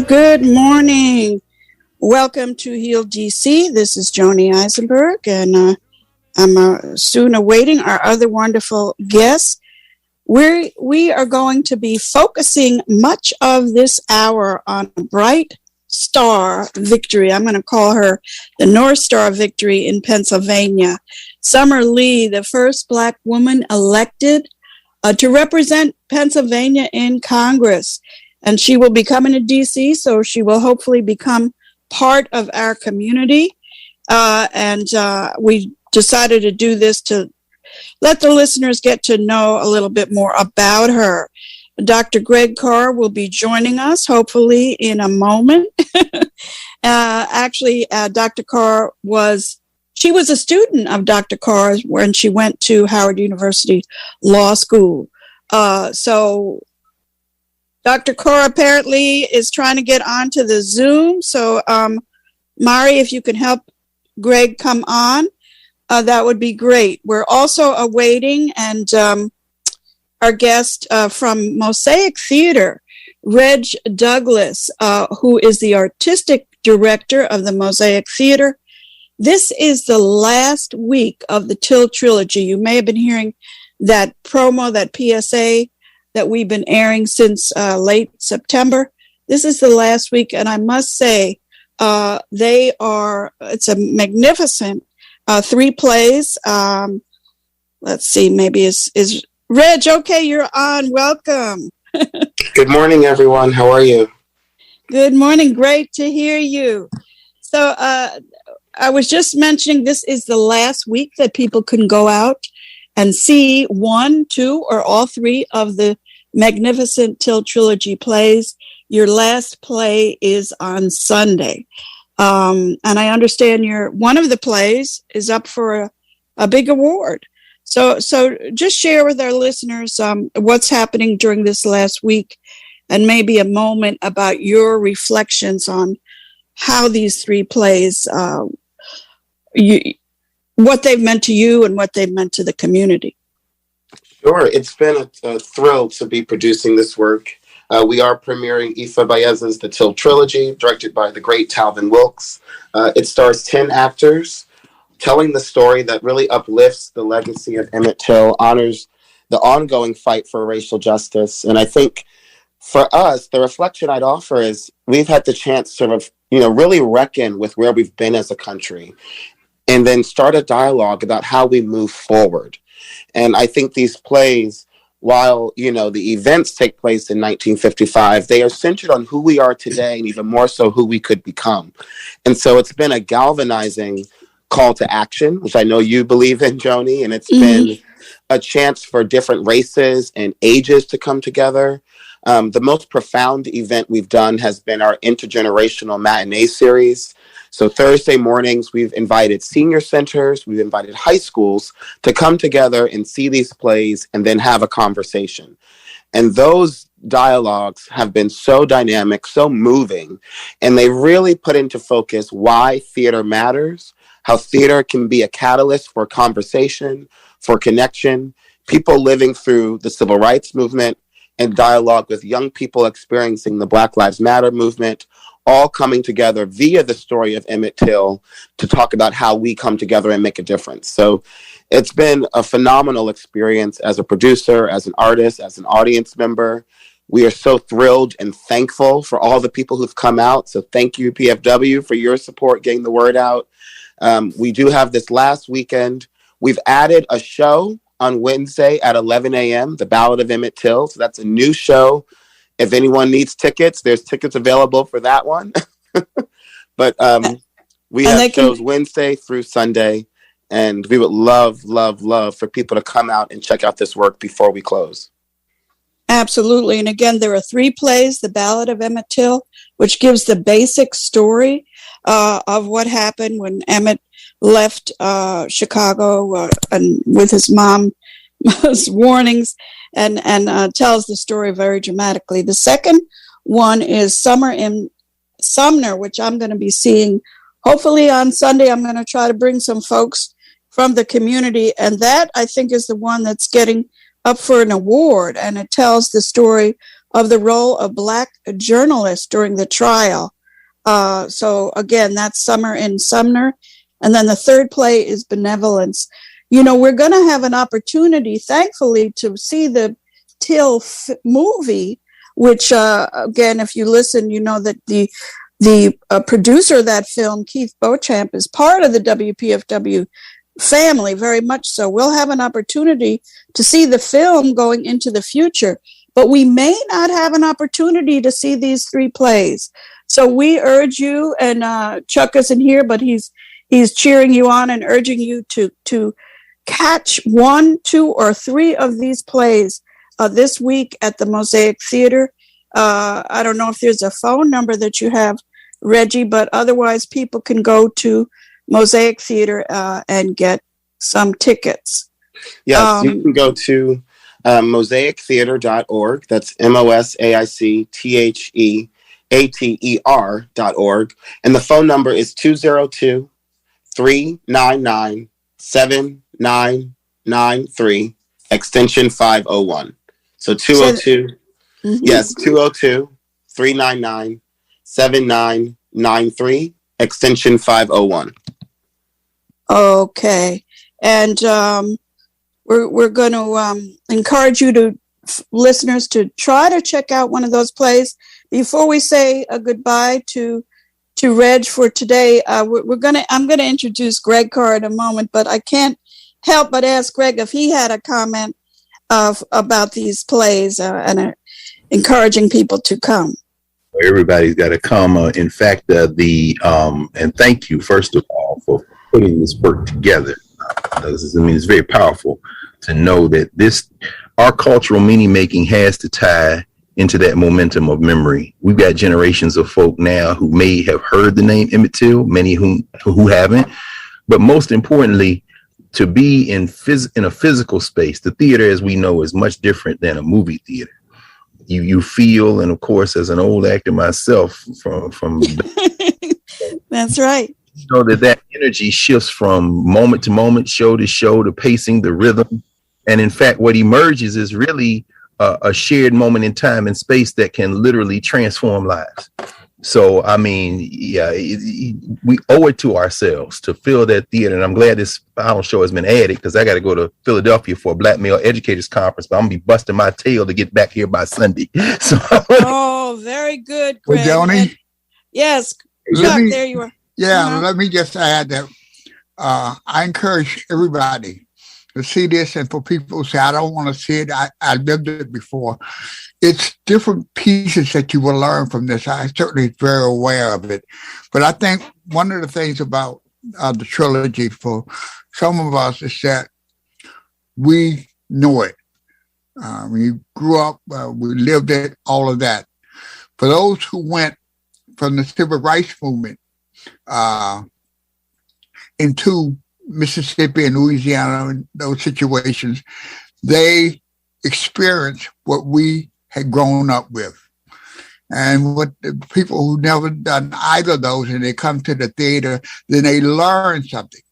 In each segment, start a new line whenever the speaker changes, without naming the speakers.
Good morning. Welcome to Heal DC. This is Joni Eisenberg, and I'm soon awaiting our other wonderful guests. We are going to be focusing much of this hour on Bright Star Victory. I'm going to call her the North Star Victory in Pennsylvania. Summer Lee, the first Black woman elected to represent Pennsylvania in Congress. And she will be coming to D.C., so she will hopefully become part of our community. And we decided to do this to let the listeners get to know a little bit more about her. Dr. Greg Carr will be joining us, hopefully, in a moment. Dr. Carr was a student of Dr. Carr's when she went to Howard University Law School. So Dr. Carr apparently is trying to get onto the Zoom. So, Mari, if you can help Greg come on, that would be great. We're also awaiting our guest from Mosaic Theater, Reg Douglas, who is the artistic director of the Mosaic Theater. This is the last week of the Till Trilogy. You may have been hearing that promo, that PSA, that we've been airing since late September. This is the last week, and I must say, it's a magnificent 3 plays. Let's see, maybe is Reg, okay, you're on, welcome.
Good morning, everyone, how are you?
Good morning, great to hear you. So I was just mentioning this is the last week that people can go out and see 1, 2, or all 3 of the magnificent Till Trilogy plays. Your last play is on Sunday. And I understand one of the plays is up for a big award. So just share with our listeners what's happening during this last week, and maybe a moment about your reflections on how these 3 plays, what they've meant to you and what they've meant to the community.
Sure. It's been a thrill to be producing this work. We are premiering Ifa Baez's The Till Trilogy, directed by the great Talvin Wilkes. It stars 10 actors telling the story that really uplifts the legacy of Emmett Till, honors the ongoing fight for racial justice. And I think for us, the reflection I'd offer is we've had the chance to really reckon with where we've been as a country, and then start a dialogue about how we move forward. And I think these plays, while, the events take place in 1955, they are centered on who we are today, and even more so who we could become. And so it's been a galvanizing call to action, which I know you believe in, Joni, and it's been a chance for different races and ages to come together. The most profound event we've done has been our intergenerational matinee series. So Thursday mornings, we've invited senior centers, we've invited high schools to come together and see these plays and then have a conversation. And those dialogues have been so dynamic, so moving, and they really put into focus why theater matters, how theater can be a catalyst for conversation, for connection, people living through the civil rights movement, and dialogue with young people experiencing the Black Lives Matter movement, all coming together via the story of Emmett Till to talk about how we come together and make a difference. So it's been a phenomenal experience as a producer, as an artist, as an audience member. We are so thrilled and thankful for all the people who've come out. So thank you, PFW, for your support, getting the word out. We do have this last weekend. We've added a show on Wednesday at 11 a.m., The Ballad of Emmett Till. So that's a new show. If anyone needs tickets, there's tickets available for that one. But we have shows Wednesday through Sunday, and we would love, love, love for people to come out and check out this work before we close.
Absolutely. And again, there are 3 plays, The Ballad of Emmett Till, which gives the basic story of what happened when Emmett left Chicago and with his mom's warnings, and tells the story very dramatically. The second one is Summer in Sumner, which I'm going to be seeing hopefully on Sunday. I'm going to try to bring some folks from the community, and that I think is the one that's getting up for an award, and it tells the story of the role of Black journalists during the trial. So again, that's Summer in Sumner. And then the third play is Benevolence. You know, we're going to have an opportunity, thankfully, to see the Till movie, which, again, if you listen, you know that the producer of that film, Keith Beauchamp, is part of the WPFW family, very much so. We'll have an opportunity to see the film going into the future, but we may not have an opportunity to see these three plays. So we urge you, and Chuck isn't here, but he's cheering you on and urging you to catch 1, 2, or 3 of these plays this week at the Mosaic Theater. I don't know if there's a phone number that you have, Reggie, but otherwise people can go to Mosaic Theater and get some tickets.
Yes, you can go to mosaictheater.org. That's mosaictheater.org. And the phone number is 202-399-7993, extension 501. So 202, yes, 202-399-7993, extension 501.
Okay. And we're going to encourage you listeners to try to check out one of those plays. Before we say a goodbye to Reg for today, I'm going to introduce Greg Carr in a moment, but I can't help but ask Greg if he had a comment about these plays and encouraging people to come.
Everybody's got to come. In fact, and thank you, first of all, for putting this work together. It's very powerful to know that our cultural meaning making has to tie into that momentum of memory. We've got generations of folk now who may have heard the name Emmett Till, many who haven't, but most importantly, to be in a physical space. The theater, as we know, is much different than a movie theater. You feel, and of course, as an old actor myself, from
that's right.
So that energy shifts from moment to moment, show to show, the pacing, the rhythm, and in fact, what emerges is really a shared moment in time and space that can literally transform lives. So, I mean, yeah, we owe it to ourselves to fill that theater. And I'm glad this final show has been added, because I got to go to Philadelphia for a Black Male Educators Conference, but I'm going to be busting my tail to get back here by Sunday. So,
oh, very good, Greg.
Well, Joni?
Yes, Chuck, there you are.
Yeah, Let me just add that I encourage everybody to see this, and for people who say, I don't want to see it, I lived it before. It's different pieces that you will learn from this. I certainly very aware of it. But I think one of the things about the trilogy for some of us is that we know it. We grew up, we lived it, all of that. For those who went from the civil rights movement into Mississippi and Louisiana and those situations, they experienced what we had grown up with. And what the people who never done either of those, and they come to the theater, then they learn something.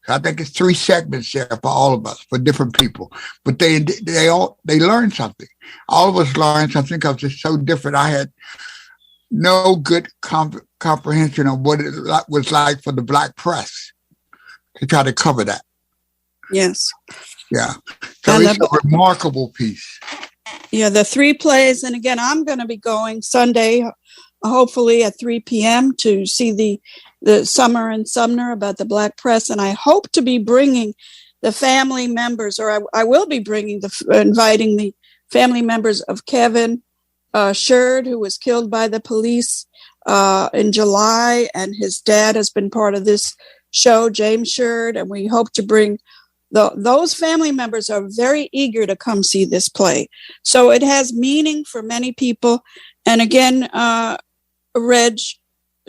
So I think it's 3 segments there for all of us, for different people. But they learn something. All of us learn something because it's so different. I had no good comprehension of what it was like for the Black press to try to cover that.
Yes.
Yeah. So it's a remarkable piece.
Yeah, the 3 plays. And again, I'm going to be going Sunday, hopefully at 3 p.m. to see the Summer in Sumner about the Black press. And I hope to be bringing the family members, or I will be inviting the family members of Kevin Sherd, who was killed by the police in July. And his dad has been part of this show, James Sherd. And we hope to bring those family members are very eager to come see this play. So it has meaning for many people. And again, Reg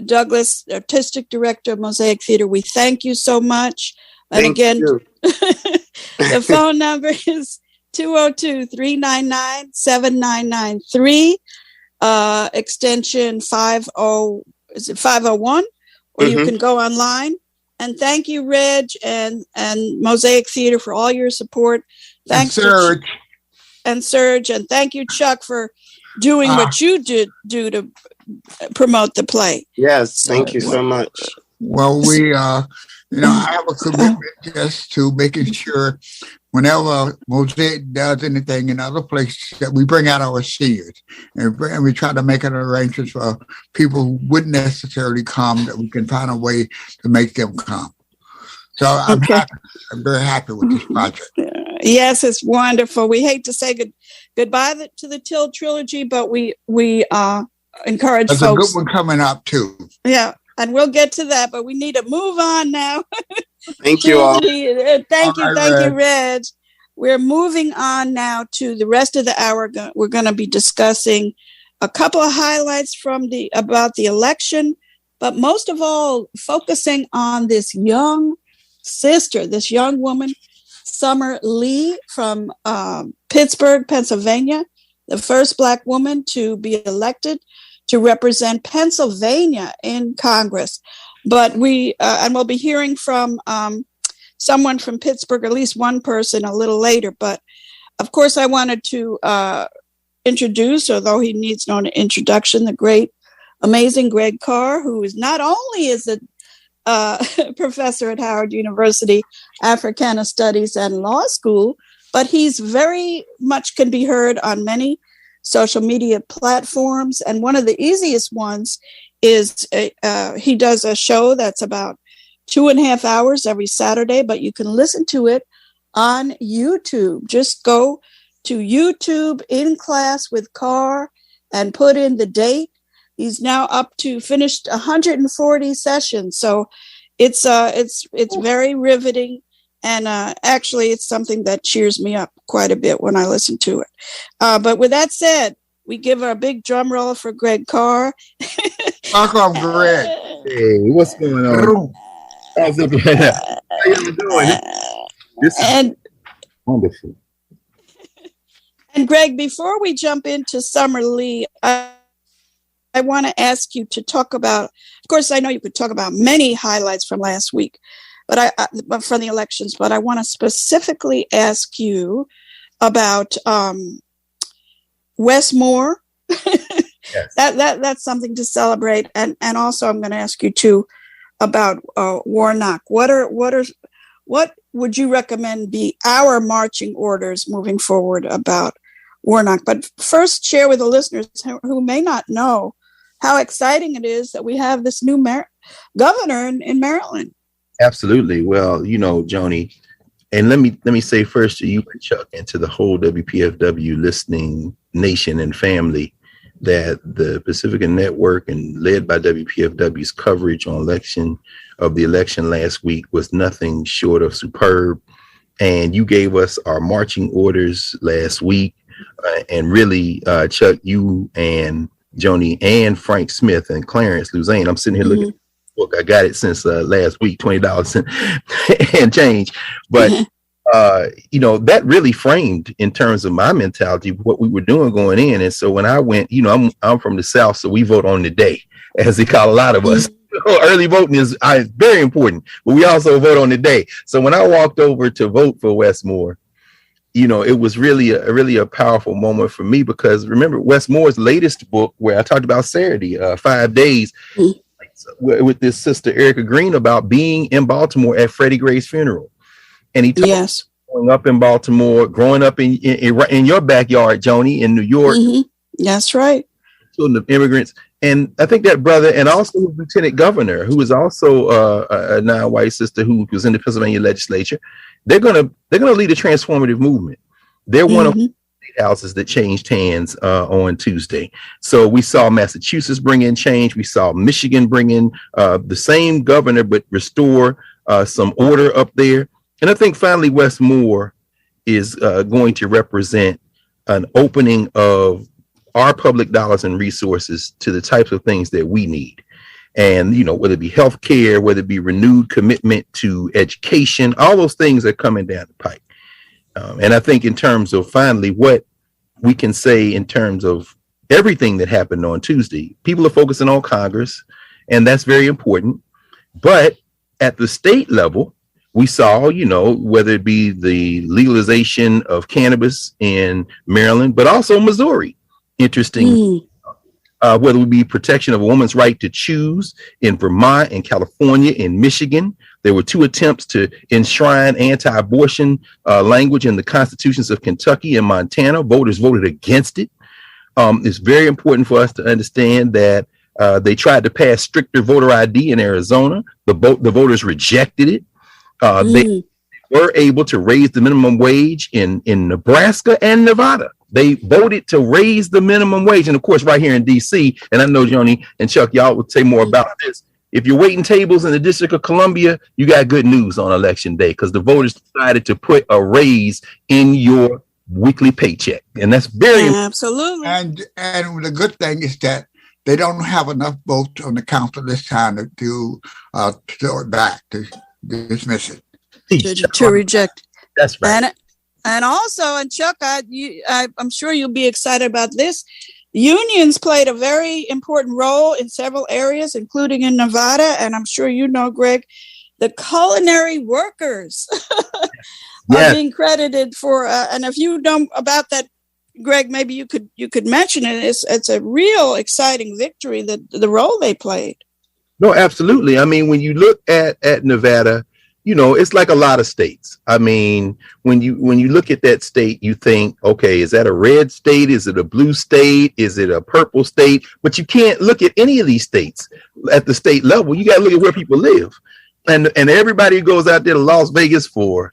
Douglas, Artistic Director of Mosaic Theater, we thank you so much. And again, the phone number is 202-399-7993, extension 501, or you can go online. And thank you, Reg, and Mosaic Theater for all your support. Thanks,
Serge.
And Serge, and thank you, Chuck, for doing what you do to promote the play.
Yes, thank you so much.
Well, we, I have a commitment just to making sure whenever Mosaic does anything in other places that we bring out our seniors and we try to make an arrangement for people who wouldn't necessarily come, that we can find a way to make them come. So I'm very happy with this project.
Yes, it's wonderful. We hate to say goodbye to the Till trilogy, but we encourage
There's
folks.
a good one coming up too.
Yeah, and we'll get to that, but we need to move on now.
Thank you all.
Thank you, Reg. We're moving on now to the rest of the hour. We're going to be discussing a couple of highlights about the election, but most of all, focusing on this young sister, this young woman, Summer Lee from Pittsburgh, Pennsylvania, the first Black woman to be elected to represent Pennsylvania in Congress. But and we'll be hearing from someone from Pittsburgh, at least one person a little later. But of course, I wanted to introduce, although he needs no introduction, the great, amazing Greg Carr, who is not only is a professor at Howard University, Africana Studies and Law School, but he's very much can be heard on many social media platforms. And one of the easiest ones is he does a show that's about 2.5 hours every Saturday, but you can listen to it on YouTube. Just go to YouTube in class with Carr and put in the date. He's now up to finished 140 sessions. So it's very riveting. And actually, it's something that cheers me up quite a bit when I listen to it. But with that said, we give a big drum roll for Greg Carr.
Welcome, Greg.
Hey, what's going on? How's it going? How you doing? This is wonderful.
And Greg, before we jump into Summer Lee, I want to ask you to talk about, of course, I know you could talk about many highlights from last week, but from the elections, but I want to specifically ask you about Wes Moore. Yes. That's something to celebrate. And also I'm going to ask you too about Warnock. What would you recommend be our marching orders moving forward about Warnock? But first, share with the listeners who may not know how exciting it is that we have this new governor in Maryland.
Absolutely. Well, Joni, and let me say first to you and Chuck and to the whole WPFW listening nation and family that the Pacifica Network and led by WPFW's coverage on the election last week was nothing short of superb. And you gave us our marching orders last week. And really, Chuck, you and Joni and Frank Smith and Clarence Luzane, I'm sitting here looking at the book. I got it since last week, $20 and change. But, that really framed in terms of my mentality, what we were doing going in. And so when I went, I'm from the South, so we vote on the day, as they call a lot of us. Early voting is very important, but we also vote on the day. So when I walked over to vote for Wes Moore, it was really a powerful moment for me, because remember Wes Moore's latest book, where I talked about Saturday, 5 days, with this sister Erica Green, about being in Baltimore at Freddie Gray's funeral. And he talked growing up in Baltimore, growing up in your backyard, Joni, in New York.
Mm-hmm. That's right.
Children of immigrants. And I think that brother, and also the lieutenant governor, who is also a non-white sister who was in the Pennsylvania legislature, they're gonna lead a transformative movement. They're one of the state houses that changed hands on Tuesday. So we saw Massachusetts bring in change. We saw Michigan bring in the same governor, but restore some order up there. And I think finally Wes Moore is going to represent an opening of our public dollars and resources to the types of things that we need. And, whether it be healthcare, whether it be renewed commitment to education, all those things are coming down the pike. And I think in terms of finally what we can say in terms of everything that happened on Tuesday, people are focusing on Congress, and that's very important. But at the state level, we saw, whether it be the legalization of cannabis in Maryland, but also Missouri. Interesting. Whether it be protection of a woman's right to choose in Vermont, in California, in Michigan. There were 2 attempts to enshrine anti-abortion language in the constitutions of Kentucky and Montana. Voters voted against it. It's very important for us to understand that they tried to pass stricter voter ID in Arizona. The voters rejected it. They were able to raise the minimum wage in Nebraska and Nevada. They voted to raise the minimum wage. And of course, right here in DC, and I know Joni and Chuck, y'all would say more about this. If you're waiting tables in the District of Columbia, you got good news on election day because the voters decided to put a raise in your weekly paycheck. And that's very
absolutely.
And the good thing is that they don't have enough votes on the council this time to throw it back, to dismiss it.
To reject.
That's right.
And also, and Chuck, I'm sure you'll be excited about this. Unions played a very important role in several areas, including in Nevada. And I'm sure you know, Greg, the culinary workers are being credited for. And if you know about that, Greg, maybe you could mention it. It's a real exciting victory, the role they played.
No, absolutely. I mean, when you look at Nevada, you know, it's like a lot of states. I mean, when you look at that state, you think, okay, is that a red state? Is it a blue state? Is it a purple state? But you can't look at any of these states at the state level. You got to look at where people live. And everybody who goes out there to Las Vegas for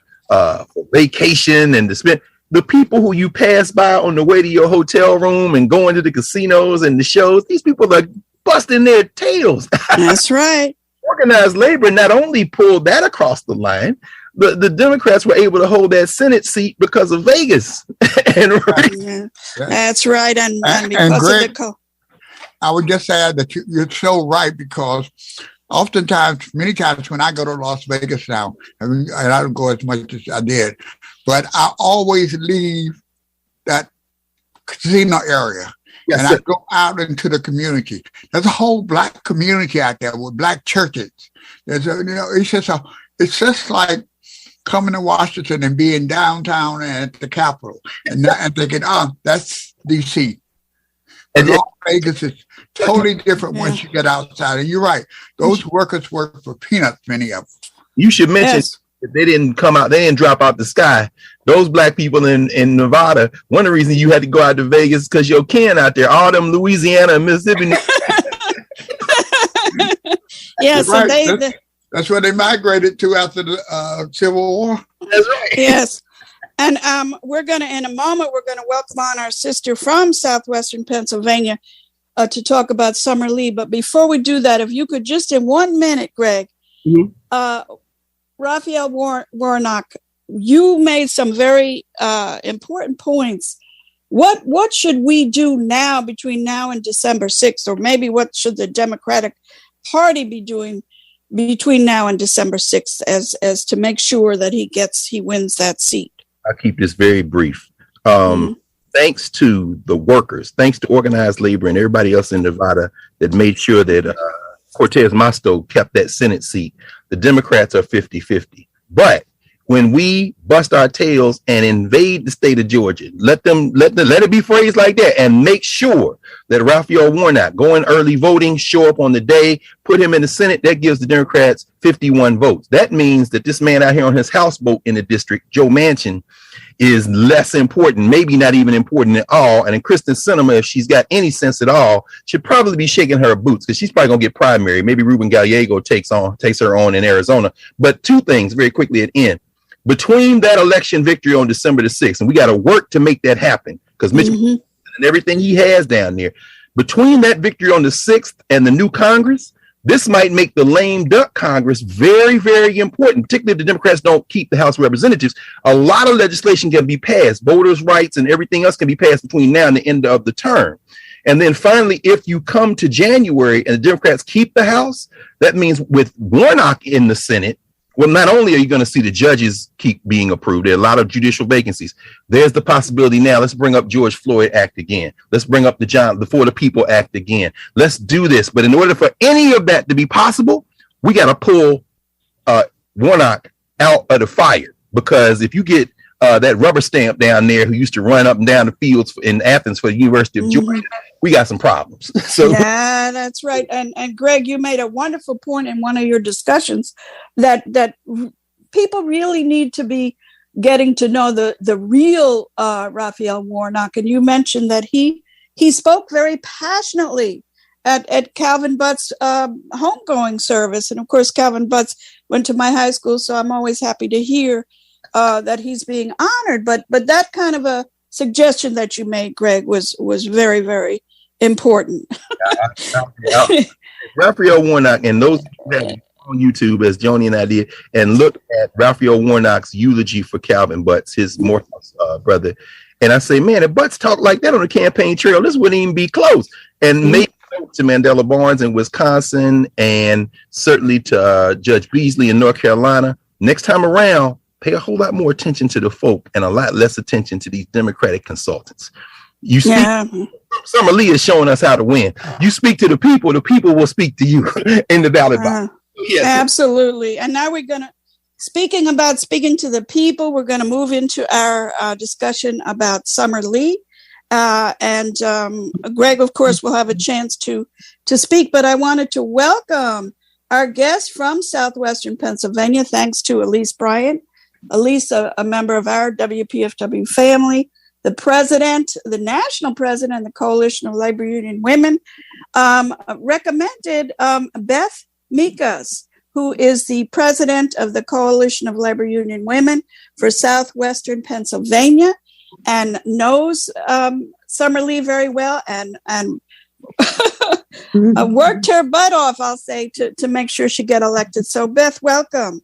vacation and to spend, the people who you pass by on the way to your hotel room and going to the casinos and the shows, these people are busting their tails.
That's right.
Organized labor not only pulled that across the line, the Democrats were able to hold that Senate seat because of Vegas.
That's right. And because
Greg,
of the
I would just add that you're so right, because oftentimes, many times when I go to Las Vegas now, and I don't go as much as I did, but I always leave that casino area. Yes, and I go out into the community. There's a whole Black community out there with Black churches. It's just like coming to Washington and being downtown at the Capitol and thinking, that's DC. And Las Vegas is totally different once you get outside. And you're right; those workers work for peanuts, many of them.
You should mention. If they didn't come out, they didn't drop out the sky. Those Black people in Nevada, one of the reasons you had to go out to Vegas because your kin out there, all them Louisiana and Mississippi.
Yes,
right. That's where they migrated to after the Civil War.
That's right.
Yes. And in a moment, we're going to welcome on our sister from Southwestern Pennsylvania to talk about Summer Lee. But before we do that, if you could just in 1 minute, Greg, Raphael Warnock, you made some very important points. What should we do now between now and December 6th? Or maybe what should the Democratic Party be doing between now and December 6th as to make sure that he wins that seat?
I'll keep this very brief. Thanks to the workers, thanks to organized labor and everybody else in Nevada that made sure that Cortez Masto kept that Senate seat. The Democrats are 50-50. But when we bust our tails and invade the state of Georgia, let it be phrased like that, and make sure that Raphael Warnock go in early voting, show up on the day, put him in the Senate, that gives the Democrats 51 votes. That means that this man out here on his houseboat in the district, Joe Manchin, is less important, maybe not even important at all. And then Kristen Sinema, if she's got any sense at all, should probably be shaking her boots because she's probably going to get primary. Maybe Ruben Gallego takes her on in Arizona. But 2 things very quickly at end. Between that election victory on December the 6th, and we got to work to make that happen because Mitch and everything he has down there, between that victory on the 6th and the new Congress, this might make the lame duck Congress very, very important, particularly if the Democrats don't keep the House of Representatives. A lot of legislation can be passed. Voters' rights and everything else can be passed between now and the end of the term. And then finally, if you come to January and the Democrats keep the House, that means with Warnock in the Senate, well, not only are you going to see the judges keep being approved, there are a lot of judicial vacancies. There's the possibility now, let's bring up George Floyd Act again. Let's bring up the For the People Act again. Let's do this. But in order for any of that to be possible, we got to pull Warnock out of the fire. Because if you get that rubber stamp down there who used to run up and down the fields in Athens for the University of Georgia, we got some problems. So
yeah, that's right. And Greg, you made a wonderful point in one of your discussions that people really need to be getting to know the real Raphael Warnock. And you mentioned that he spoke very passionately at Calvin Butt's homegoing service. And of course, Calvin Butts went to my high school, so I'm always happy to hear that he's being honored. But that kind of a suggestion that you made, Greg, was very, very important.
Raphael Warnock, and those that on YouTube, as Joni and I did, and look at Raphael Warnock's eulogy for Calvin Butts, his Morehouse brother. And I say, man, if Butts talked like that on the campaign trail, this wouldn't even be close. And maybe to Mandela Barnes in Wisconsin, and certainly to Judge Beasley in North Carolina, next time around, pay a whole lot more attention to the folk and a lot less attention to these Democratic consultants. You speak, Summer Lee is showing us how to win. You speak to the people will speak to you in the ballot box. Yes. Absolutely.
And now we're going to, speaking to the people, we're going to move into our discussion about Summer Lee. And Greg, of course, will have a chance to speak, but I wanted to welcome our guest from Southwestern Pennsylvania. Thanks to Elise Bryant. Elise, a member of our WPFW family, the national president of the Coalition of Labor Union Women, recommended Beth Mikas, who is the president of the Coalition of Labor Union Women for Southwestern Pennsylvania, and knows Summer Lee very well, and worked her butt off, I'll say, to make sure she get elected. So, Beth, welcome.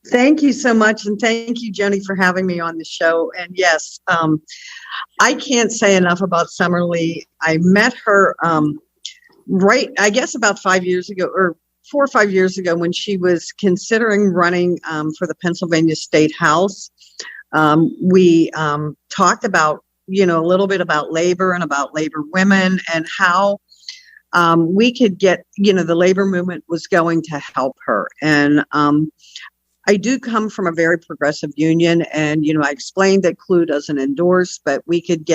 Thank you so much, and thank you, Joni, for having me on the show. And yes, I can't say enough about Summer Lee. I met her I guess about 5 years ago, or 4 or 5 years ago, when she was considering running for the Pennsylvania State House. We talked about, a little bit about labor and about labor women, and how we could get, the labor movement was going to help her. And I do come from a very progressive union, and, I explained that CLU doesn't endorse, but we could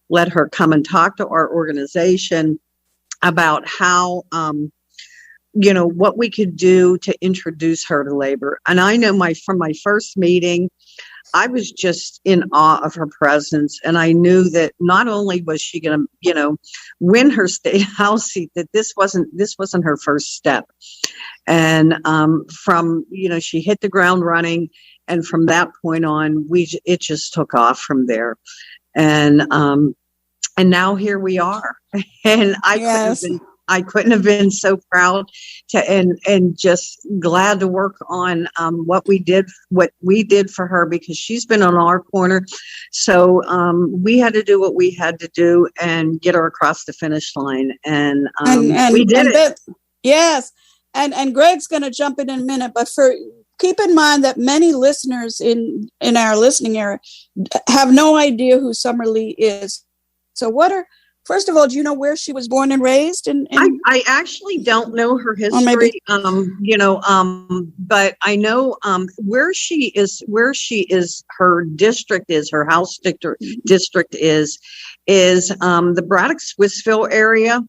let her come and talk to our organization about how, what we could do to introduce her to labor. And I know from my first meeting, I was just in awe of her presence. And I knew that not only was she going to, win her state house seat, that this wasn't her first step. And she hit the ground running. And from that point on, it just took off from there. And now here we are. And I couldn't have been so proud and just glad to work on what we did for her, because she's been on our corner. So we had to do what we had to do and get her across the finish line. And we did it.
Yes. And Greg's going to jump in a minute, but keep in mind that many listeners in our listening area have no idea who Summer Lee is. So first of all, do you know where she was born and raised?
I actually don't know her history, but I know where she is. Her district is, her house district is the Braddock-Swissville area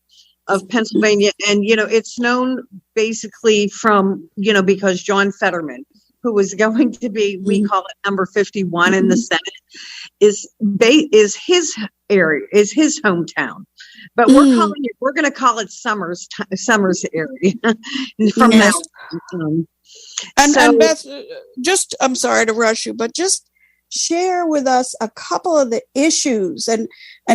of Pennsylvania. And, it's known basically from, because John Fetterman, who was going to be, we call it number 51 in the Senate, is his area, is his hometown. But we're going to call it Summers area from now on.
And Beth, I'm sorry to rush you, but just share with us a couple of the issues. And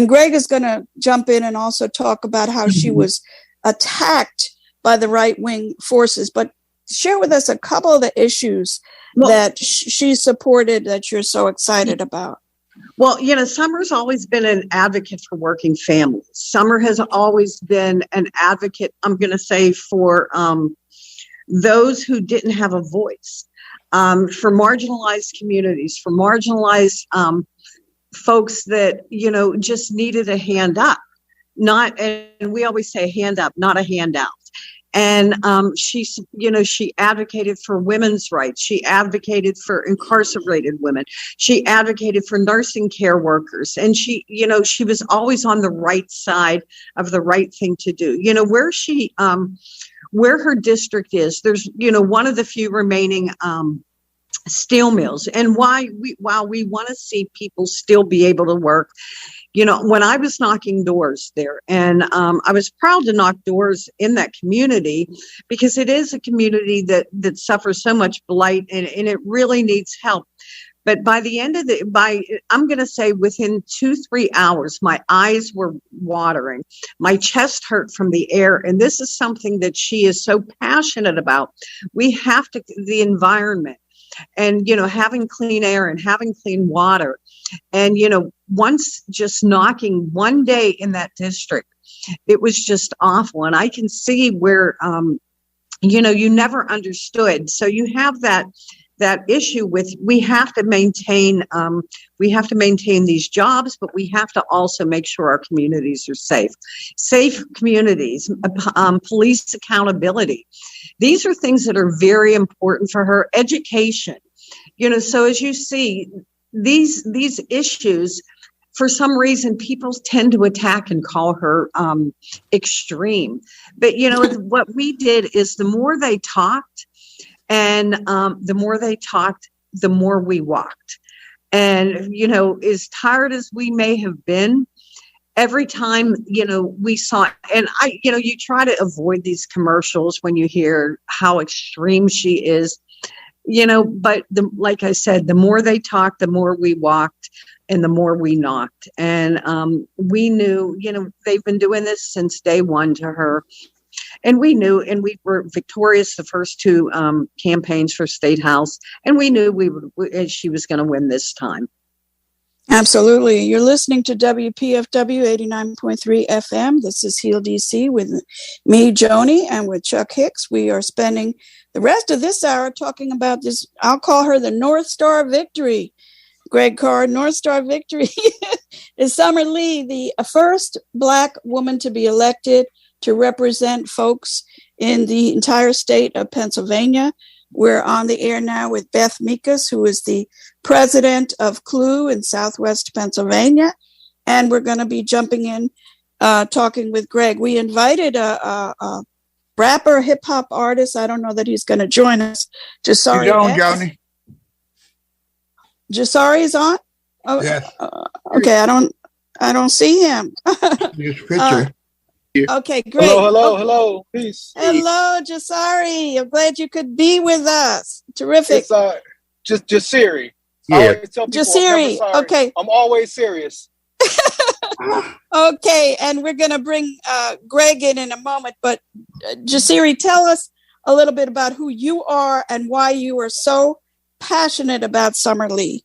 Greg is going to jump in and also talk about how she was attacked by the right-wing forces. But share with us a couple of the issues that she supported that you're so excited about.
Well, Summer's always been an advocate for working families. Summer has always been an advocate, I'm going to say, for those who didn't have a voice, for marginalized communities, for marginalized folks that, just needed a hand up. And we always say a hand up, not a handout. And she advocated for women's rights. She advocated for incarcerated women. She advocated for nursing care workers. And she was always on the right side of the right thing to do. Where her district is, there's, one of the few remaining steel mills. And while we want to see people still be able to work, when I was knocking doors there, and I was proud to knock doors in that community, because it is a community that suffers so much blight, and it really needs help. But by the end of I'm going to say within 2-3 hours, my eyes were watering. My chest hurt from the air. And this is something that she is so passionate about. We have the environment, and, having clean air and having clean water. And, once just knocking one day in that district, it was just awful. And I can see where, you never understood. So you have that issue with, we have to maintain these jobs, but we have to also make sure our communities are safe communities, police accountability. These are things that are very important for her. Education, so as you see, these issues, for some reason, people tend to attack and call her extreme. But, what we did is, the more they talked, and the more we walked. And, as tired as we may have been, every time, we saw, and you try to avoid these commercials when you hear how extreme she is, but like I said, the more they talked, the more we walked, and the more we knocked. And we knew, they've been doing this since day one to her. And we knew, and we were victorious the first two campaigns for State House, and we knew she was going to win this time.
Absolutely. You're listening to WPFW 89.3 FM. This is Heal DC with me, Joni, and with Chuck Hicks. We are spending the rest of this hour talking about this. I'll call her the North Star Victory. Greg Carr, North Star Victory is Summer Lee, the first Black woman to be elected to represent folks in the entire state of Pennsylvania. We're on the air now with Beth Mikas, who is the president of CLUE in Southwest Pennsylvania. And we're going to be jumping in, talking with Greg. We invited a rapper, hip hop artist. I don't know that he's going to join us. Jasari.
Joni.
Jasari is on? Oh,
yes.
Okay. I don't see him.
His picture.
Okay, great.
Hello. Peace.
Hello, Jasari. I'm glad you could be with us. Terrific.
It's Jasiri.
Yeah.
Jasiri. Okay.
I'm always serious.
Okay, and we're going to bring Greg in a moment, but Jasiri, tell us a little bit about who you are and why you are so passionate about Summer Lee.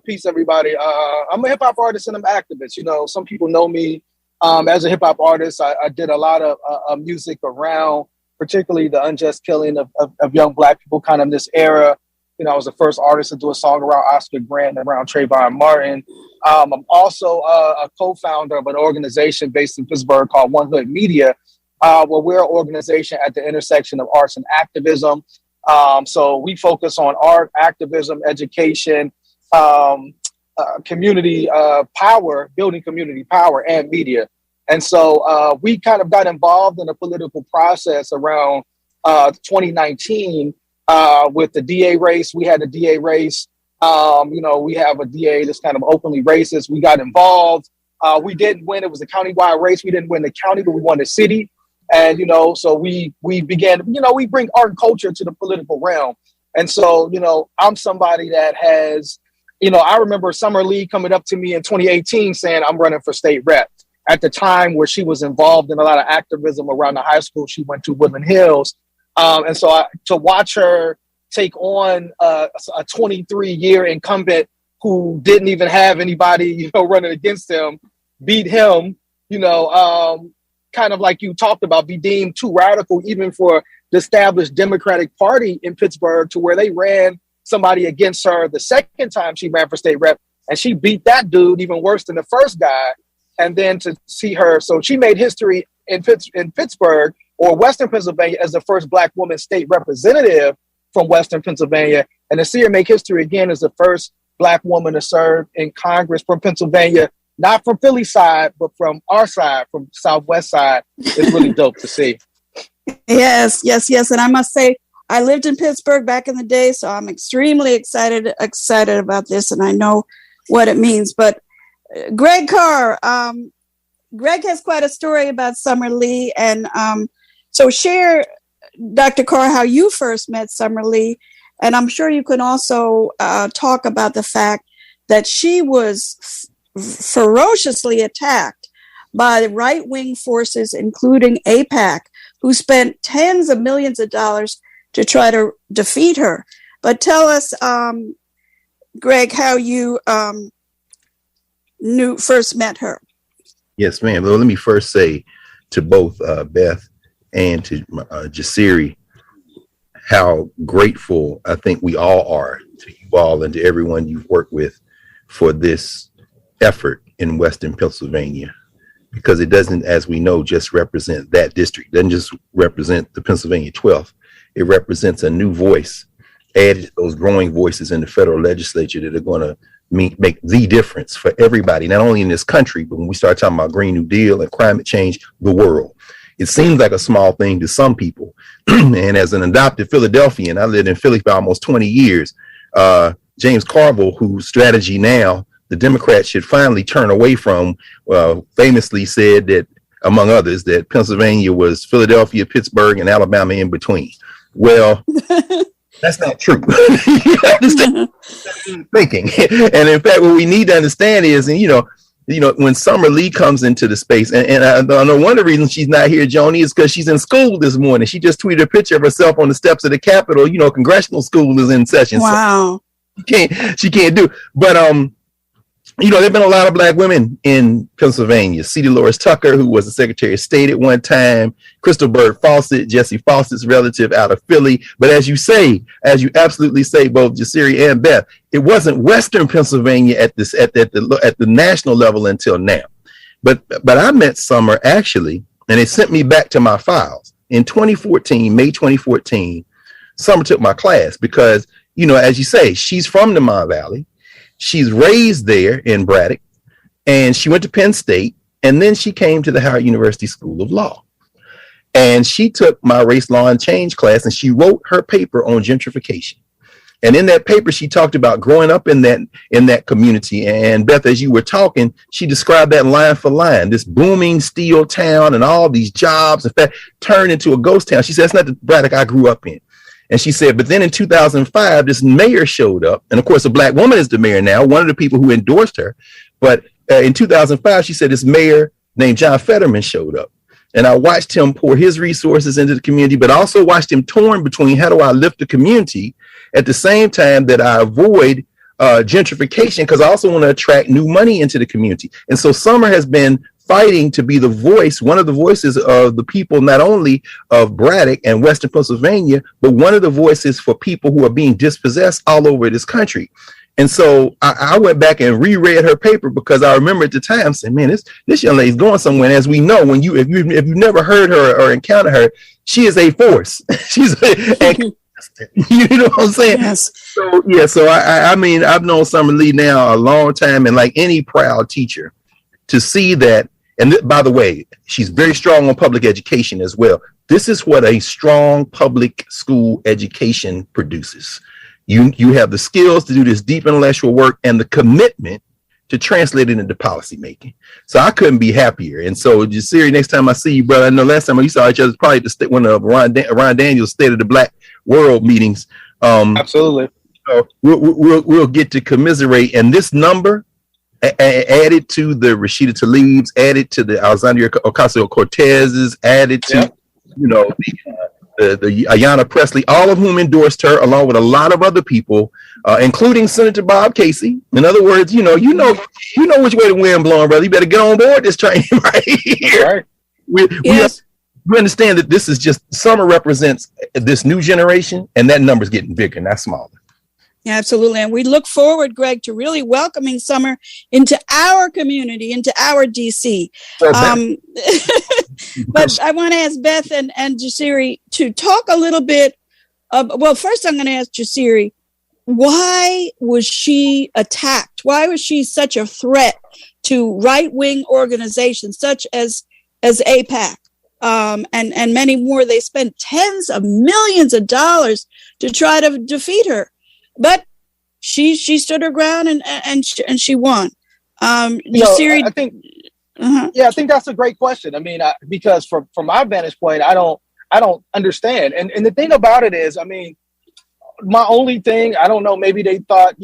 Peace, everybody. I'm a hip hop artist and I'm an activist. Some people know me as a hip hop artist. I did a lot of music around, particularly the unjust killing of young Black people, kind of in this era. I was the first artist to do a song around Oscar Grant and around Trayvon Martin. I'm also a co-founder of an organization based in Pittsburgh called One Hood Media, where we're an organization at the intersection of arts and activism. So we focus on art, activism, education, community power, building community power and media. And so we kind of got involved in a political process around 2019 with the DA race. We had the DA race. We have a DA that's kind of openly racist. We got involved. We didn't win. It was a countywide race. We didn't win the county, but we won the city. And, so we began, we bring art and culture to the political realm. And so, I'm somebody that has, I remember Summer Lee coming up to me in 2018 saying, I'm running for state rep. At the time where she was involved in a lot of activism around the high school she went to, Woodland Hills. And so to watch her take on a 23-year incumbent who didn't even have anybody, running against him, beat him, kind of like you talked about, be deemed too radical even for the established Democratic Party in Pittsburgh, to where they ran somebody against her the second time she ran for state rep, and she beat that dude even worse than the first guy. And then to see her, so she made history in Pittsburgh, or Western Pennsylvania as the first Black woman state representative from Western Pennsylvania. And Nasir make history again as the first Black woman to serve in Congress from Pennsylvania, not from Philly side, but from our side, from Southwest side. It's really dope to see.
Yes. And I must say, I lived in Pittsburgh back in the day, so I'm extremely excited about this, and I know what it means. But Greg Carr, Greg has quite a story about Summer Lee, and so share, Dr. Carr, how you first met Summer Lee, and I'm sure you can also talk about the fact that she was ferociously attacked by the right-wing forces, including AIPAC, who spent tens of millions of dollars to try to defeat her. But tell us, Greg, how you first met her.
Yes, ma'am. Well, let me first say to both Beth and to Jasiri how grateful I think we all are to you all and to everyone you've worked with for this effort in Western Pennsylvania, because it doesn't, as we know, just represent that district. It doesn't just represent the Pennsylvania 12th. It represents a new voice added to those growing voices in the federal legislature that are going to make the difference for everybody, not only in this country, but when we start talking about Green New Deal and climate change, the world. It seems like a small thing to some people. And as an adopted Philadelphian, I lived in Philly for almost 20 years. James Carville, whose strategy now the Democrats should finally turn away from, famously said that, among others, that Pennsylvania was Philadelphia, Pittsburgh, and Alabama in between. Well, that's not true. You understand thinking. And in fact, what we need to understand is, and when Summer Lee comes into the space, and I know one of the reasons she's not here, Joni, is because she's in school this morning. She just tweeted a picture of herself on the steps of the Capitol. Congressional school is in session.
Wow.
So she can't do. But there have been a lot of Black women in Pennsylvania. C. Dolores Tucker, who was the Secretary of State at one time, Crystal Bird Fawcett, Jesse Fawcett's relative out of Philly. But as you absolutely say, both Jasiri and Beth, it wasn't Western Pennsylvania at the national level until now. But I met Summer actually, and it sent me back to my files in 2014, May 2014. Summer took my class because, as you say, she's from the Mon Valley. She's raised there in Braddock, and she went to Penn State, and then she came to the Howard University School of Law. And she took my race, law, and change class, and she wrote her paper on gentrification. And in that paper, she talked about growing up in that community. And Beth, as you were talking, she described that line for line, this booming steel town and all these jobs, in fact, turned into a ghost town. She said, that's not the Braddock I grew up in. And she said, but then in 2005, this mayor showed up. And of course, a Black woman is the mayor now, one of the people who endorsed her. But in 2005, she said this mayor named John Fetterman showed up. And I watched him pour his resources into the community, but also watched him torn between how do I lift the community at the same time that I avoid gentrification, because I also want to attract new money into the community. And so Summer has been fighting to be the voice, one of the voices of the people, not only of Braddock and Western Pennsylvania, but one of the voices for people who are being dispossessed all over this country. And so I went back and reread her paper because I remember at the time saying, man, this young lady's going somewhere. And as we know, if you've never heard her or encountered her, she is a force. She's you know what I'm saying?
Yes.
So I mean, I've known Summer Lee now a long time, and like any proud teacher, to see that. And by the way, she's very strong on public education as well. This is what a strong public school education produces. You have the skills to do this deep intellectual work and the commitment to translate it into policy making. So I couldn't be happier. And so, Jasiri, next time I see you, brother, I know last time we saw each other probably at one of Ron Daniels' State of the Black World meetings.
Absolutely.
So we'll get to commiserate. And this number, added to the Rashida Tlaib's, added to the Alexandria Ocasio-Cortez's, added to the Ayanna Pressley, all of whom endorsed her, along with a lot of other people, including Senator Bob Casey. In other words, you know which way the wind blowing, brother. You better get on board this train right here. Right. We understand that this is just Summer represents this new generation, and that number's getting bigger, not smaller.
Absolutely. And we look forward, Greg, to really welcoming Summer into our community, into our DC. But I want to ask Beth and Jasiri to talk a little bit. Well, first I'm going to ask Jasiri, why was she attacked? Why was she such a threat to right-wing organizations such as AIPAC and many more? They spent tens of millions of dollars to try to defeat her. But she stood her ground and she won.
I think I think that's a great question. I mean, because from my vantage point, I don't understand. And the thing about it is, I mean, my only thing, I don't know, maybe they thought,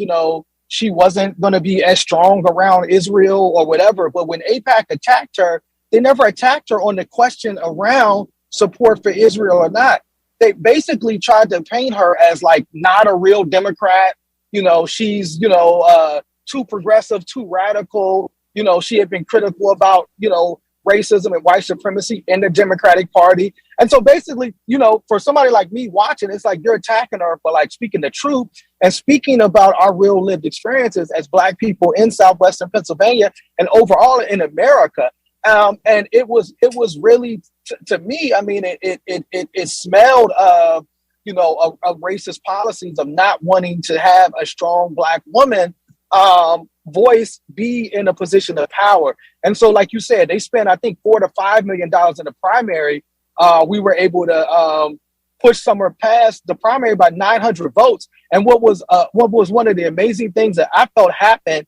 she wasn't going to be as strong around Israel or whatever. But when AIPAC attacked her, they never attacked her on the question around support for Israel or not. They basically tried to paint her as like not a real Democrat. She's, too progressive, too radical. She had been critical about, racism and white supremacy in the Democratic Party. And so basically, for somebody like me watching, it's like you're attacking her for like speaking the truth and speaking about our real lived experiences as Black people in Southwestern Pennsylvania and overall in America. And it was really, to me, I mean, it smelled of, of racist policies of not wanting to have a strong Black woman voice be in a position of power. And so, like you said, they spent, I think, $4 to $5 million in the primary. We were able to push Summer past the primary by 900 votes. And what was one of the amazing things that I felt happened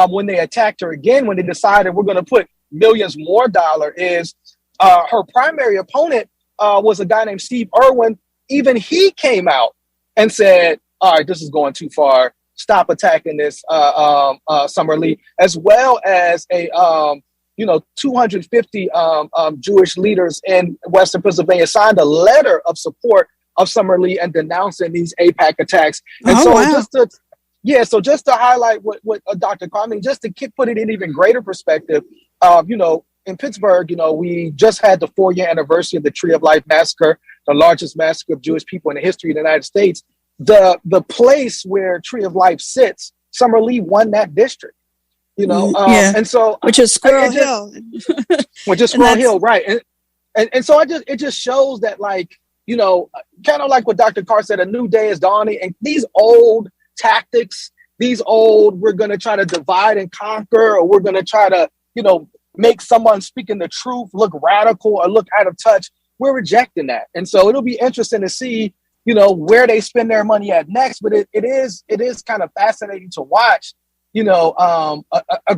when they attacked her again, when they decided we're going to put millions more dollar, is her primary opponent was a guy named Steve Irwin. Even he came out and said, all right, this is going too far. Stop attacking this Summer Lee, as well as 250 Jewish leaders in Western Pennsylvania signed a letter of support of Summer Lee and denouncing these AIPAC attacks. And just to highlight what Dr. Kwame, just to put it in even greater perspective, in Pittsburgh, we just had the 4-year anniversary of the Tree of Life massacre, the largest massacre of Jewish people in the history of the United States. The place where Tree of Life sits, Summer Lee won that district, and so
which is Squirrel Hill,
Hill, right? And so it just shows that, like, kind of like what Dr. Carr said, a new day is dawning, and these old tactics, we're going to try to divide and conquer, or we're going to try to, make someone speaking the truth look radical or look out of touch. We're rejecting that, and so it'll be interesting to see, where they spend their money at next. But it is kind of fascinating to watch, a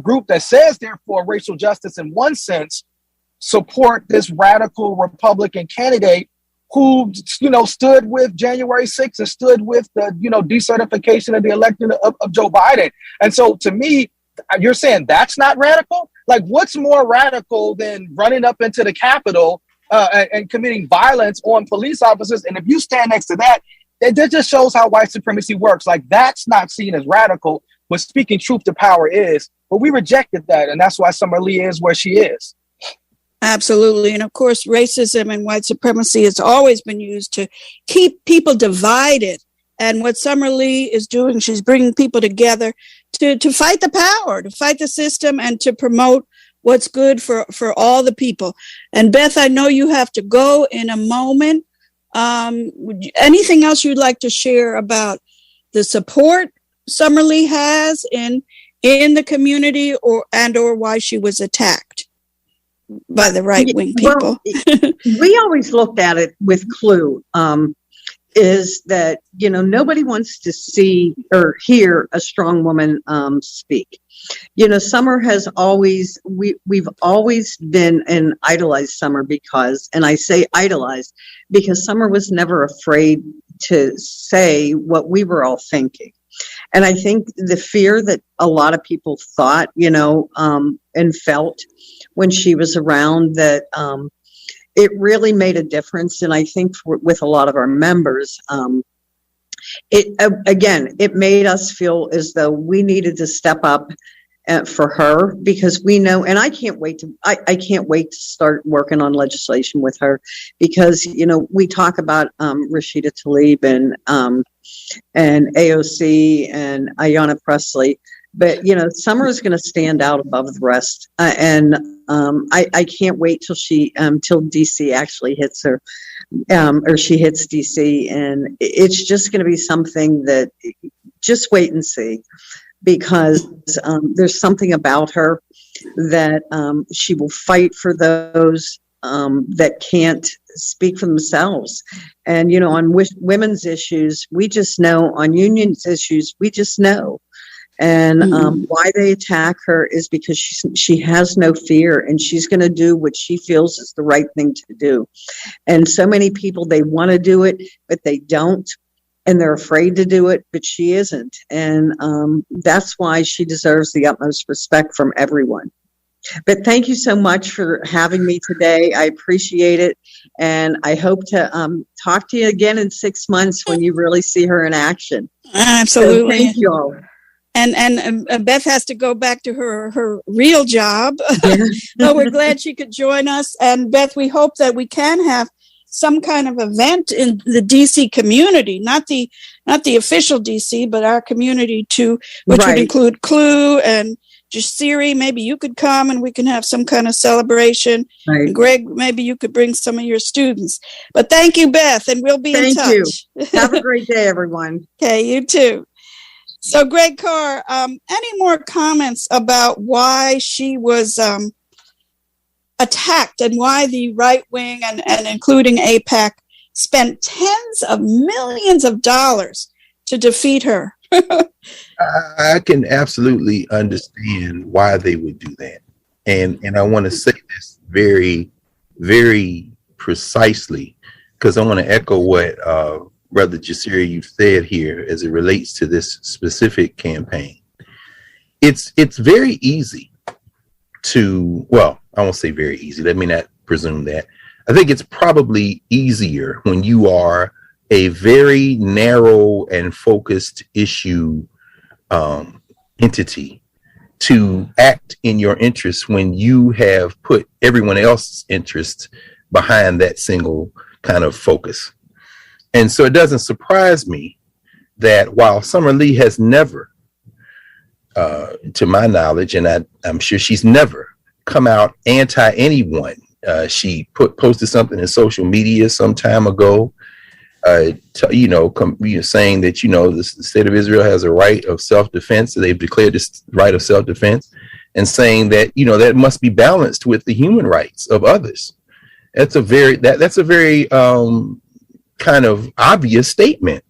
group that says they're for racial justice in one sense, support this radical Republican candidate who, stood with January 6th and stood with the, decertification of the election of Joe Biden. And so to me, you're saying that's not radical? Like, what's more radical than running up into the Capitol and committing violence on police officers? And if you stand next to that, that just shows how white supremacy works. Like, that's not seen as radical, but speaking truth to power is. But we rejected that, and that's why Summer Lee is where she is.
Absolutely. And of course, racism and white supremacy has always been used to keep people divided. And what Summer Lee is doing, she's bringing people together to fight the power, to fight the system, and to promote what's good for all the people. And Beth, I know you have to go in a moment. Anything else you'd like to share about the support Summer Lee has in the community, or why she was attacked by the right-wing people?
Well, we always looked at it with Clue, is that, nobody wants to see or hear a strong woman speak. Summer has always, we've always been and idolized Summer because, and I say idolized, because Summer was never afraid to say what we were all thinking. And I think the fear that a lot of people thought, and felt when she was around, that it really made a difference. And I think with a lot of our members, it made us feel as though we needed to step up for her, because we know, and I can't wait to start working on legislation with her, because, we talk about Rashida Tlaib and and AOC and Ayanna Pressley. But, you know, Summer is going to stand out above the rest. I can't wait till DC actually hits her, or she hits DC. And it's just going to be something that just wait and see, because there's something about her that she will fight for those that can't speak for themselves. And, you know, on women's issues, we just know. On unions issues, we just know. And why they attack her is because she has no fear, and she's going to do what she feels is the right thing to do. And so many people, they want to do it, but they don't. And they're afraid to do it, but she isn't. And that's why she deserves the utmost respect from everyone. But thank you so much for having me today. I appreciate it. And I hope to talk to you again in 6 months when you really see her in action.
Absolutely.
So thank you all.
And Beth has to go back to her real job. But we're glad she could join us. And Beth, we hope that we can have some kind of event in the DC community, not the official DC, but our community too, which would include Clue and Jasiri. Maybe you could come and we can have some kind of celebration.
Right.
And Greg, maybe you could bring some of your students. But thank you, Beth, and we'll be in touch.
Thank you. Have a great day, everyone.
Okay, you too. So, Greg Carr, any more comments about why she was attacked and why the right wing and including AIPAC spent tens of millions of dollars to defeat her?
I can absolutely understand why they would do that. And I want to say this very, very precisely, because I want to echo what Brother Jasiri, you said here as it relates to this specific campaign. It's very easy to, well, I won't say very easy. Let me not presume that. I think it's probably easier when you are a very narrow and focused issue entity to act in your interest when you have put everyone else's interest behind that single kind of focus. And so it doesn't surprise me that while Summer Lee has never, to my knowledge, and I'm sure she's never come out anti anyone. She posted something in social media some time ago, saying that, the state of Israel has a right of self-defense. So they've declared this right of self-defense, and saying that, that must be balanced with the human rights of others. That's a very kind of obvious statement,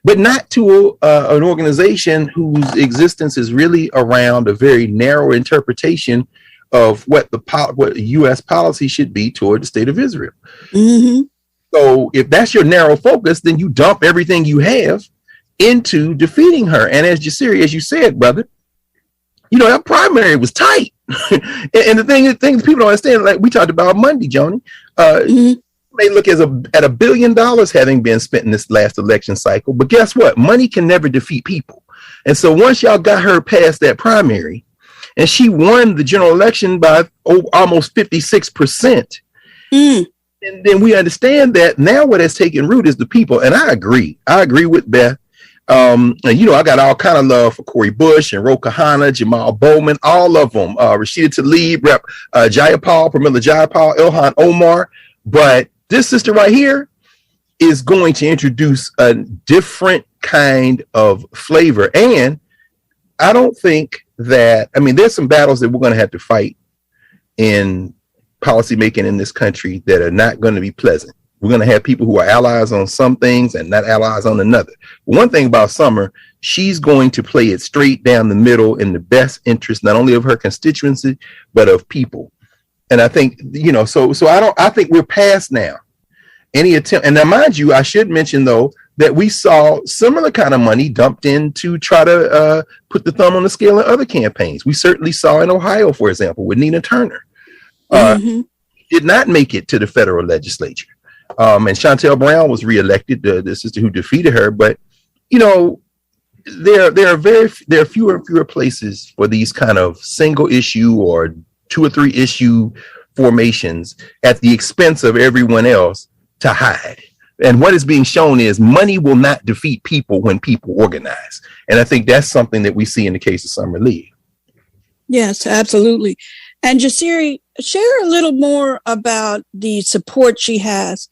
but not to an organization whose existence is really around a very narrow interpretation of what U.S. policy should be toward the state of Israel. Mm-hmm. So if that's your narrow focus, then you dump everything you have into defeating her. And as Jasiri, as you said, brother, that primary was tight. And the thing people don't understand, like we talked about Monday, Joni, may look at $1 billion having been spent in this last election cycle, but guess what? Money can never defeat people. And so once y'all got her past that primary, and she won the general election by almost 56%, and then we understand that now what has taken root is the people. And I agree with Beth. And I got all kind of love for Cori Bush and Ro Khanna, Jamal Bowman, all of them, Rashida Tlaib, Rep. Jayapal, Pramila Jayapal, Ilhan Omar. But this sister right here is going to introduce a different kind of flavor. And I don't think that, there's some battles that we're going to have to fight in policymaking in this country that are not going to be pleasant. We're going to have people who are allies on some things and not allies on another. But one thing about Summer, she's going to play it straight down the middle in the best interest, not only of her constituency, but of people. And I think, I think we're past now any attempt. And now, mind you, I should mention, though, that we saw similar kind of money dumped in to try to put the thumb on the scale in other campaigns. We certainly saw in Ohio, for example, with Nina Turner. Did not make it to the federal legislature. And Shontel Brown was reelected, the sister who defeated her. But, there are fewer and fewer places for these kind of single issue or 2 or 3 issue formations at the expense of everyone else to hide. And what is being shown is money will not defeat people when people organize. And I think that's something that we see in the case of Summer Lee.
Yes, absolutely. And Jasiri, share a little more about the support she has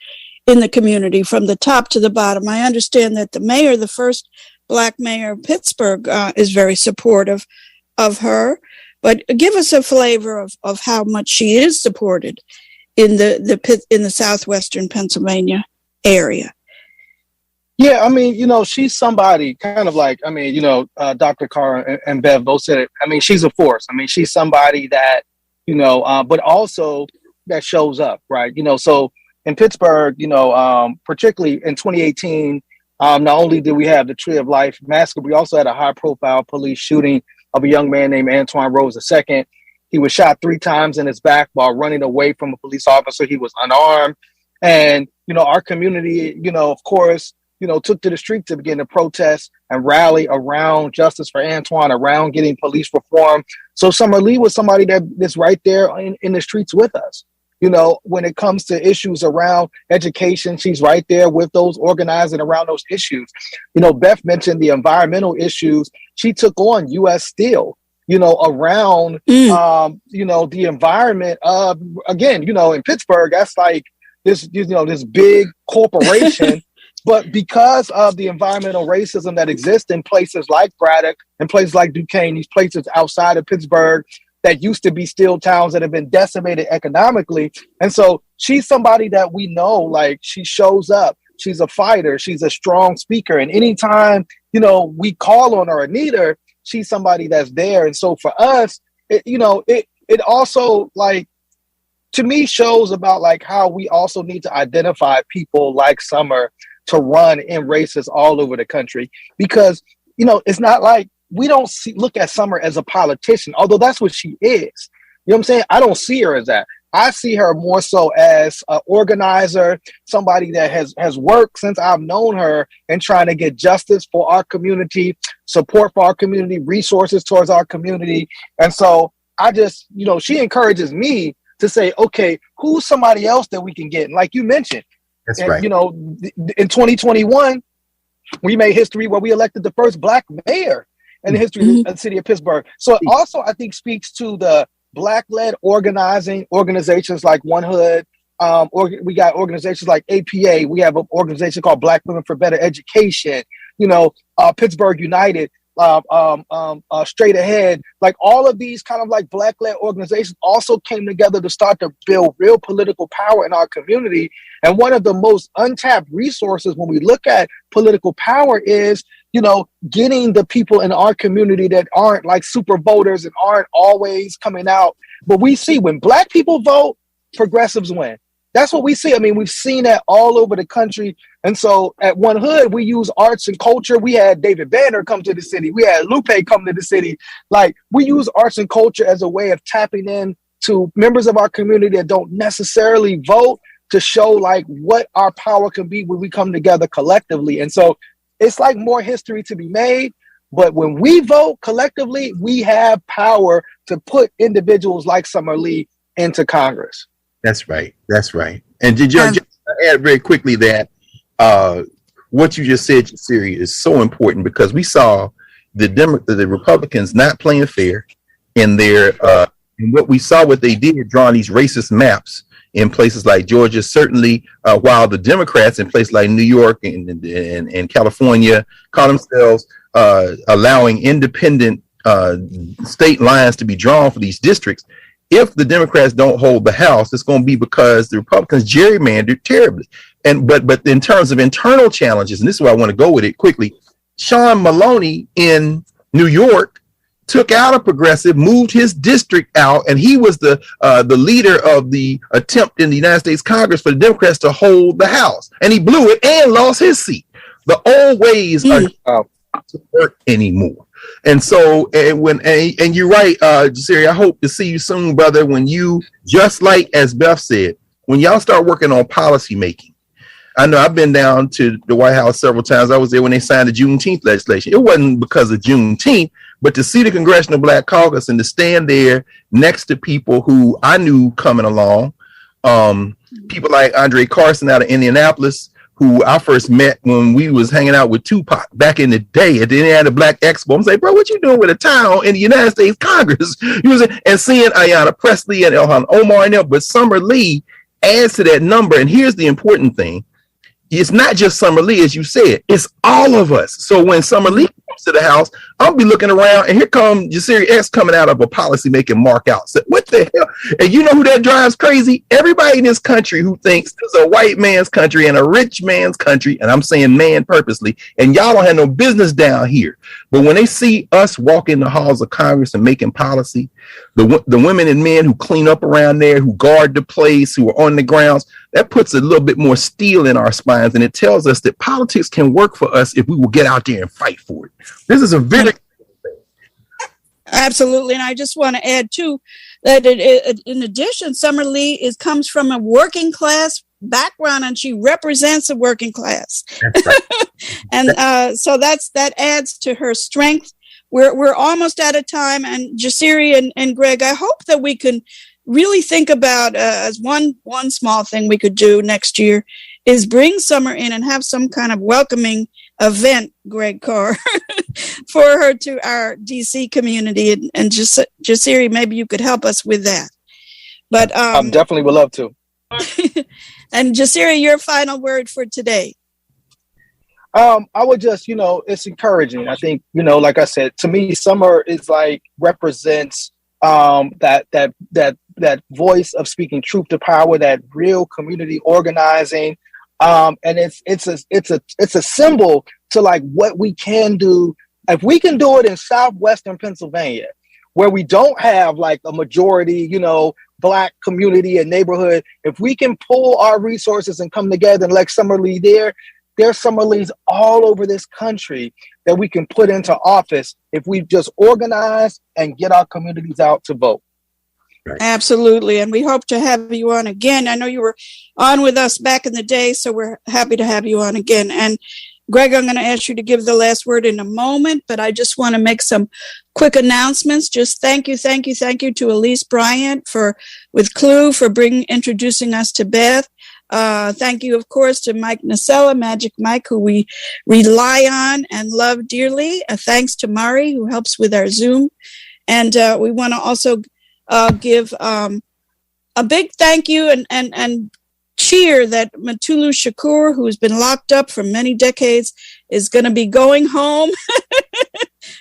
in the community from the top to the bottom. I understand that the mayor, the first Black mayor of Pittsburgh, is very supportive of her. But give us a flavor of how much she is supported in the southwestern Pennsylvania area.
Yeah, I mean, she's somebody kind of like, Dr. Carr and Bev both said it. I mean, she's a force. I mean, she's somebody that, but also that shows up, right? So in Pittsburgh, particularly in 2018, not only did we have the Tree of Life massacre, we also had a high-profile police shooting of a young man named Antoine Rose II. He was shot 3 times in his back while running away from a police officer. He was unarmed. And, our community, of course, took to the street to begin to protest and rally around justice for Antoine, around getting police reform. So Summer Lee was somebody that's right there in the streets with us. When it comes to issues around education, she's right there with those organizing around those issues. Beth mentioned the environmental issues. She took on U.S. Steel, around, the environment of, again, in Pittsburgh, that's like this, this big corporation. But because of the environmental racism that exists in places like Braddock and places like Duquesne, these places outside of Pittsburgh that used to be steel towns that have been decimated economically. And so she's somebody that we know, like, she shows up. She's a fighter. She's a strong speaker. And anytime, we call on her or need her, she's somebody that's there. And so for us, it also, like, to me, shows about like how we also need to identify people like Summer to run in races all over the country, because, it's not like we don't look at Summer as a politician, although that's what she is. You know what I'm saying? I don't see her as that. I see her more so as an organizer, somebody that has worked since I've known her and trying to get justice for our community, support for our community, resources towards our community. And so I just, she encourages me to say, okay, who's somebody else that we can get? And like you mentioned,
that's
and,
right.
In 2021, we made history where we elected the first Black mayor in the history of the city of Pittsburgh. So it also, I think, speaks to the Black-led organizations like One Hood. We got organizations like APA. We have an organization called Black Women for Better Education. Pittsburgh United. Straight Ahead, like all of these kind of like Black-led organizations also came together to start to build real political power in our community. And one of the most untapped resources when we look at political power is, getting the people in our community that aren't like super voters and aren't always coming out. But we see when Black people vote, progressives win. That's what we see. I mean, we've seen that all over the country. And so at One Hood, we use arts and culture. We had David Banner come to the city. We had Lupe come to the city. Like, we use arts and culture as a way of tapping in to members of our community that don't necessarily vote, to show like what our power can be when we come together collectively. And so it's like more history to be made. But when we vote collectively, we have power to put individuals like Summer Lee into Congress.
That's right. That's right. And did you add very quickly that what you just said, Siri, is so important, because we saw the Republicans not playing fair in their and what we saw, what they did, drawing these racist maps in places like Georgia, certainly, while the Democrats in places like New York and California call themselves allowing independent state lines to be drawn for these districts. If the Democrats don't hold the House, it's going to be because the Republicans gerrymandered terribly. But in terms of internal challenges, and this is where I want to go with it quickly, Sean Maloney in New York took out a progressive, moved his district out, and he was the leader of the attempt in the United States Congress for the Democrats to hold the House, and he blew it and lost his seat. The old ways are not to work anymore. And so, and you're right, Siri, I hope to see you soon, brother, when you, just like as Beth said, when y'all start working on policy making. I know I've been down to the White House several times. I was there when they signed the Juneteenth legislation. It wasn't because of Juneteenth, but to see the Congressional Black Caucus and to stand there next to people who I knew coming along, people like Andre Carson out of Indianapolis, who I first met when we was hanging out with Tupac back in the day at the Indiana Black Expo. I'm saying, bro, what you doing with a town in the United States Congress? And seeing Ayanna Presley and Ilhan Omar and them, but Summer Lee adds to that number. And here's the important thing. It's not just Summer Lee, as you said, it's all of us. So when Summer Lee comes to the house, I'll be looking around and here comes Jasiri X coming out of a policy making mark out. So what the hell? And you know who that drives crazy? Everybody in this country who thinks this is a white man's country and a rich man's country. And I'm saying man purposely. And y'all don't have no business down here. But when they see us walk in the halls of Congress and making policy, the women and men who clean up around there, who guard the place, who are on the grounds, that puts a little bit more steel in our spines. And it tells us that politics can work for us if we will get out there and fight for it. This is a very
absolutely. And I just want to add too that in addition, Summer Lee comes from a working class background and she represents the working class. Right. And so that adds to her strength. We're almost out of time, and Jasiri and Greg, I hope that we can really think about as one small thing we could do next year is bring Summer in and have some kind of welcoming event, Greg Carr, for her to our DC community. And Jasiri, maybe you could help us with that. But
I definitely would love to.
And Jasiri, your final word for today.
I would just, it's encouraging. I think, like I said, to me, Summer is represents that voice of speaking truth to power, that real community organizing. And it's a symbol to what we can do. If we can do it in Southwestern Pennsylvania, where we don't have a majority, Black community and neighborhood, if we can pull our resources and come together and Summer Lee there's Summer Lees all over this country that we can put into office if we just organize and get our communities out to vote.
Right. Absolutely. And we hope to have you on again. I know you were on with us back in the day, so we're happy to have you on again. And Greg, I'm going to ask you to give the last word in a moment, but I just want to make some quick announcements. Just thank you to Elise Bryant with Clue for introducing us to Beth. Thank you, of course, to Mike Nacella, Magic Mike, who we rely on and love dearly. Thanks to Mari, who helps with our Zoom. And we want to also give a big thank you and cheer that Matulu Shakur, who's been locked up for many decades, is going to be going home.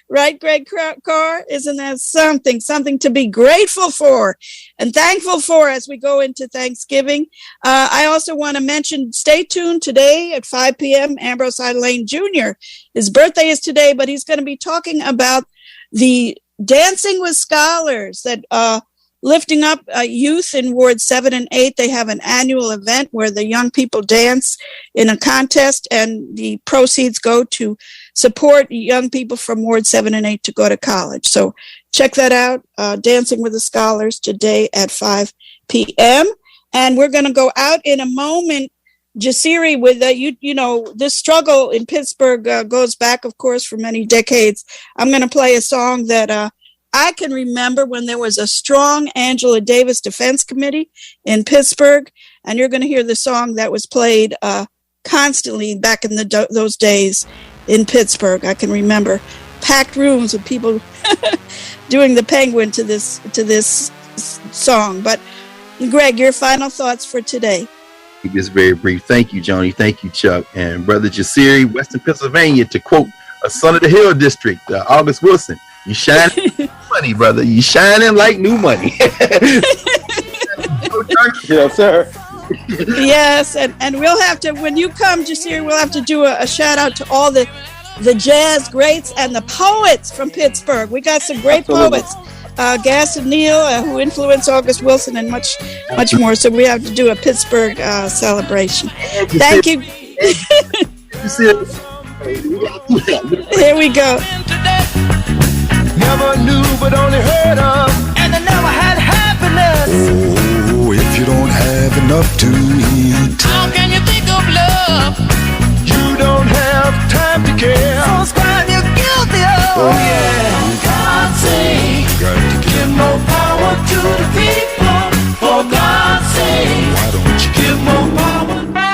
Right, Greg Carr? Isn't that something to be grateful for and thankful for as we go into Thanksgiving? I also want to mention, stay tuned today at 5 p.m. Ambrose I. Lane Jr. His birthday is today, but he's going to be talking about the Dancing with Scholars, that lifting up youth in Ward 7 and 8. They have an annual event where the young people dance in a contest, and the proceeds go to support young people from Ward 7 and 8 to go to college. So check that out, Dancing with the Scholars, today at 5 p.m. And we're going to go out in a moment, Jasiri, with this struggle in Pittsburgh goes back, of course, for many decades. I'm going to play a song that I can remember when there was a strong Angela Davis Defense Committee in Pittsburgh, and you're going to hear the song that was played constantly back in those days in Pittsburgh. I can remember packed rooms with people doing the penguin to this song. But Greg, your final thoughts for today.
Keep this very brief. Thank you, Joni. Thank you, Chuck. And Brother Jasiri, Western Pennsylvania, to quote a son of the Hill District, August Wilson, you shining like money, brother. You shining like new money.
Yes, sir.
Yes, and we'll have to, when you come, Jasiri, we'll have to do a shout out to all the jazz greats and the poets from Pittsburgh. We got some great poets, Gass and Neal, who influenced August Wilson, and much more. So we have to do a Pittsburgh celebration. Thank you. Here we go.
Never knew but only heard of, and I never had happiness. Oh, if you don't have enough to eat,